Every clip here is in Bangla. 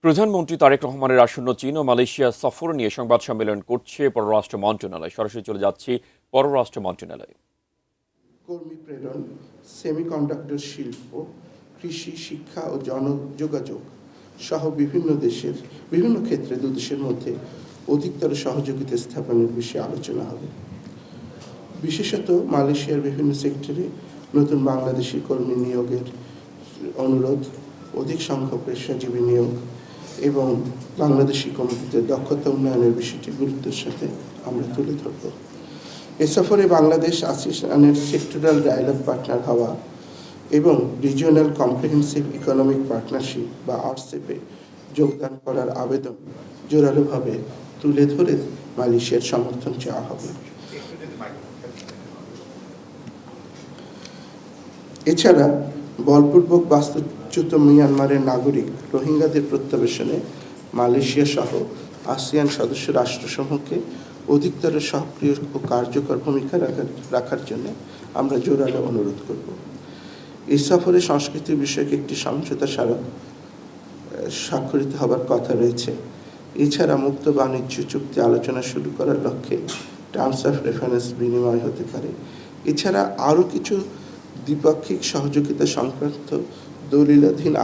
প্রধানমন্ত্রী তারেক রহমানের আসন্ন চীন ও মালয়েশিয়া সফর নিয়ে সংবাদ সম্মেলন করছে পররাষ্ট্র মন্ত্রণালয়। সরাসরি চলে যাচ্ছি পররাষ্ট্র মন্ত্রণালয়ে। কর্মী প্রেরণ, সেমিকন্ডাক্টর শিল্প, কৃষি, শিক্ষা ও জনযোগাযোগ সহ বিভিন্ন দেশের বিভিন্ন ক্ষেত্রে দুদেশের মধ্যে অধিকতর সহযোগিতা স্থাপনের বিষয়ে আলোচনা হবে। বিশেষত মালয়েশিয়ার বিভিন্ন সেক্টরে নতুন বাংলাদেশি কর্মী নিয়োগের অনুরোধ, অধিক সংখ্যক পেশাজীবী নিয়োগ এবং বাংলাদেশি কর্মীদের দক্ষতা উন্নয়নের বিষয়টি গুরুত্বের সাথে আমরা তুলে ধরব। এ সফরে বাংলাদেশ আসিয়ানের সেক্টরাল ডায়ালগ পার্টনার হওয়া এবং রিজিওনাল কম্প্রিহেন্সিভ ইকোনমিক পার্টনারশিপ বা আরসিপে যোগদান করার আবেদন জোরালোভাবে তুলে ধরে মালয়েশিয়ার সমর্থন চাওয়া হবে। এছাড়া বলপূর্বক বাস্তুচ্যুত মিয়ানমারের নাগরিক রোহিঙ্গাদের প্রত্যাবাসনে মালয়েশিয়া সহ আসিয়ান সদস্য রাষ্ট্রসমূহকে অধিকতর সক্রিয় ও কার্যকর ভূমিকা রাখার জন্য আমরা জোরালো অনুরোধ করব। এই সফরে সংস্কৃতি বিষয়ক একটি সমঝোতা স্মারক স্বাক্ষরিত হবার কথা রয়েছে। এছাড়া মুক্ত বাণিজ্য চুক্তি আলোচনা শুরু করার লক্ষ্যে টার্মস অফ রেফারেন্স বিনিময় হতে পারে। এছাড়া আরও কিছু দ্বিপাক্ষিক সহযোগিতা সংক্রান্ত দলিলাধীন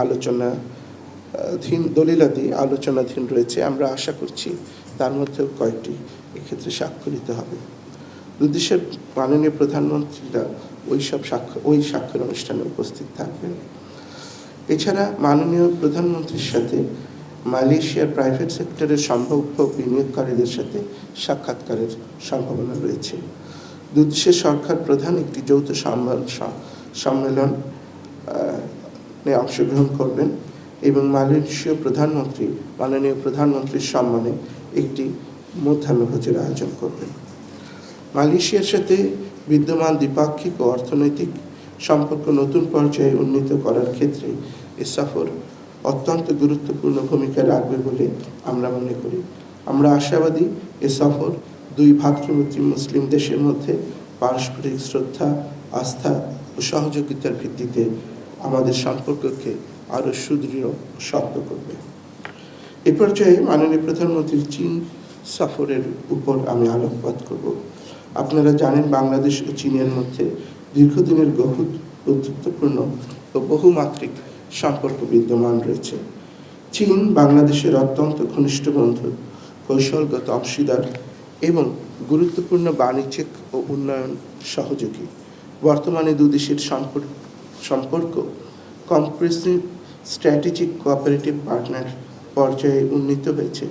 রয়েছে। আমরা আশা করছি তার মধ্যেও কয়েকটি এক্ষেত্রে স্বাক্ষরিত হবে। দুদেশের মাননীয় প্রধানমন্ত্রীরা ওই স্বাক্ষর অনুষ্ঠানে উপস্থিত থাকবেন। এছাড়া মাননীয় প্রধানমন্ত্রীর সাথে মালয়েশিয়ার প্রাইভেট সেক্টরের সম্ভাব্য বিনিয়োগকারীদের সাথে সাক্ষাৎকারের সম্ভাবনা রয়েছে। দুদেশের সরকার প্রধান একটি যৌথ সম্মেলনে অংশগ্রহণ করবেন এবং মালয়েশীয় মাননীয় প্রধানমন্ত্রীর সম্মানে একটি মধ্যাহ্নভোজের আয়োজন করবেন। মালয়েশিয়ার সাথে বিদ্যমান দ্বিপাক্ষিক ও অর্থনৈতিক সম্পর্ক নতুন পর্যায়ে উন্নীত করার ক্ষেত্রে এ সফর অত্যন্ত গুরুত্বপূর্ণ ভূমিকা রাখবে বলে আমরা মনে করি। আমরা আশাবাদী এ সফর দুই ভাতৃপ্রতিম মুসলিম দেশের মধ্যে পারস্পরিক শ্রদ্ধা, আস্থা ও সহযোগিতার ভিত্তিতে আমাদের সম্পর্ককে আরও সুদৃঢ় ও শক্ত করবে। এ পর্যায়ে মাননীয় প্রধানমন্ত্রীর চীন সফরের উপর আমি আলোকপাত করব। আপনারা জানেন, বাংলাদেশ ও চীনের মধ্যে দীর্ঘদিনের বন্ধুত্বপূর্ণ ও বহুমাত্রিক সম্পর্ক বিদ্যমান রয়েছে। চীন বাংলাদেশের অত্যন্ত ঘনিষ্ঠ বন্ধু, কৌশলগত অংশীদার এবং গুরুত্বপূর্ণ বাণিজ্যিক ও উন্নয়ন সহযোগী। বর্তমানে দুদেশের সম্পর্ক কম্প্রেহেন্সিভ স্ট্র্যাটেজিক কোঅপারেটিভ পার্টনার পর্যায়ে উন্নীত হয়েছে,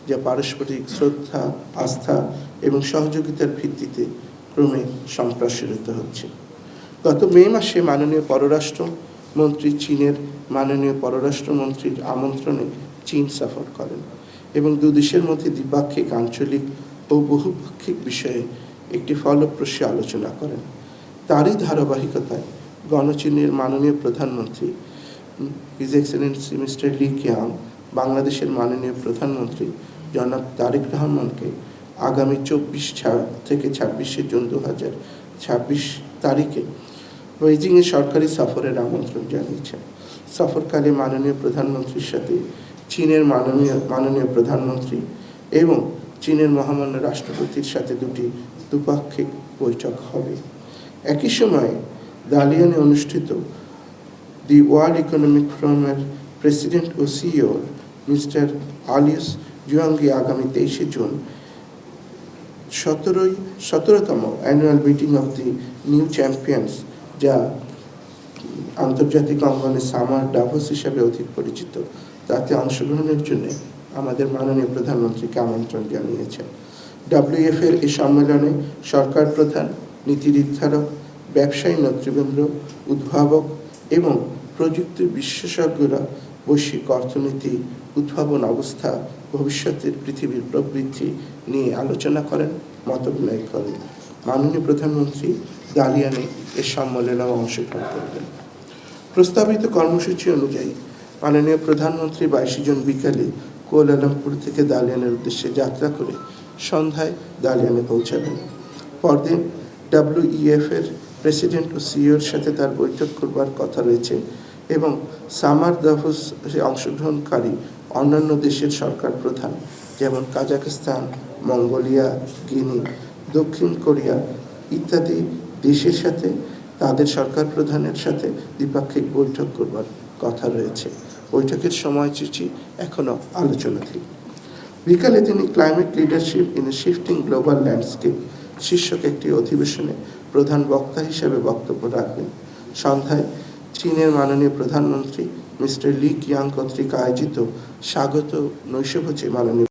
যা পারস্পরিক শ্রদ্ধা, আস্থা এবং সহযোগিতার ভিত্তিতে ক্রমে সম্প্রসারিত হচ্ছে। গত মে মাসে মাননীয় পররাষ্ট্রমন্ত্রী চীনের মাননীয় পররাষ্ট্রমন্ত্রীর আমন্ত্রণে চীন সফর করেন এবং দুদেশের মধ্যে দ্বিপাক্ষিক, আঞ্চলিক ও বহুপাক্ষিক বিষয়ে একটি ফলপ্রসূ আলোচনা করেন। তারই ধারাবাহিকতায় গণচীনের মাননীয় প্রধানমন্ত্রী his Excellency mister Lee Khiang বাংলাদেশের মাননীয় প্রধানমন্ত্রী জনাব তারেক রহমানকে আগামী 24 থেকে 26 জুন 2026 তারিখে বেইজিংয়ে সরকারি সফরের আমন্ত্রণ জানিয়েছেন। সফরকালে মাননীয় প্রধানমন্ত্রীর সাথে চীনের মাননীয় প্রধানমন্ত্রী এবং চীনের মহামান্য রাষ্ট্রপতির সাথে দুটি দ্বিপাক্ষিক বৈঠক হবে। একই সময়ে দালিয়ানে অনুষ্ঠিত দি ওয়ার্ল্ড ইকোনমিক ফোরামের প্রেসিডেন্ট ও সিইও মিস্টার আলিউস জুয়াঙ্গি আগামী 23 জুন 17তম annual meeting of the New Champions, যা আন্তর্জাতিক অঙ্গনে সামার ডাভোস হিসাবে অধিক পরিচিত, তাতে অংশগ্রহণের জন্য আমাদের মাননীয় প্রধানমন্ত্রীকে আমন্ত্রণ জানিয়েছেন। WEF-এর এই সম্মেলনে সরকার প্রধান, নীতি নির্ধারক, ব্যবসায়ী নেতৃবৃন্দ, উদ্ভাবক এবং প্রযুক্তি বিশেষজ্ঞরা বৈশ্বিক অর্থনীতি, উদ্ভাবন অবস্থা, ভবিষ্যতের পৃথিবীর প্রবৃদ্ধি নিয়ে আলোচনা করেন, মত বিনিময় করেন। মাননীয় প্রধানমন্ত্রী দালিয়ানে এ সম্মেলনে অংশগ্রহণ করবেন। প্রস্তাবিত কর্মসূচি অনুযায়ী মাননীয় প্রধানমন্ত্রী 22 জুন বিকালে কুয়ালালামপুর থেকে দালিয়ানের উদ্দেশ্যে যাত্রা করে সন্ধ্যায় দালিয়ানে পৌঁছাবেন। পরদিন WEF-এর প্রেসিডেন্ট ও সিইওর সাথে তার বৈঠক করবার কথা রয়েছে এবং সামার ডাভোসে অংশগ্রহণকারী অন্যান্য দেশের সরকার প্রধান যেমন কাজাখস্তান, মঙ্গোলিয়া, গিনি, দক্ষিণ কোরিয়া ইত্যাদি দেশের সাথে তাদের সরকার প্রধানের সাথে দ্বিপাক্ষিক বৈঠক করবার কথা রয়েছে। বৈঠকের সময়সূচি এখনও আলোচনাধীন। বিকালে তিনি climate leadership in a shifting global landscape শীর্ষক একটি অধিবেশনে প্রধান বক্তা হিসেবে বক্তব্য রাখবেন। সন্ধ্যায় চীনের মাননীয় প্রধানমন্ত্রী মিস্টার লি কিয়াং কর্তৃক আয়োজিত স্বাগত নৈশভোজে মাননীয়